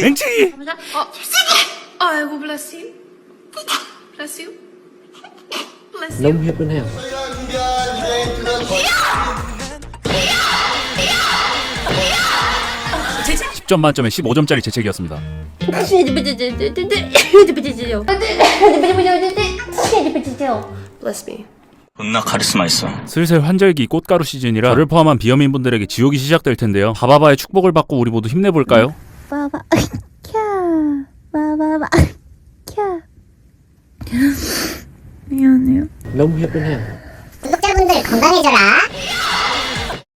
맹치. 아이고, bless you. Bless you. Bless you. Nông hiệp bên heo. 10점 만점에 15점짜리 재채기였습니다. Bless me. 존나 카리스마 있어. 슬슬 환절기 꽃가루 시즌이라 저를 포함한 비어민분들에게 지옥이 시작될 텐데요. 바바바의 축복을 받고 우리 모두 힘내볼까요? 바바 캬 바바바 캬 미안해요. Nông hiệp bên heo. 구독자분들 건강해져라.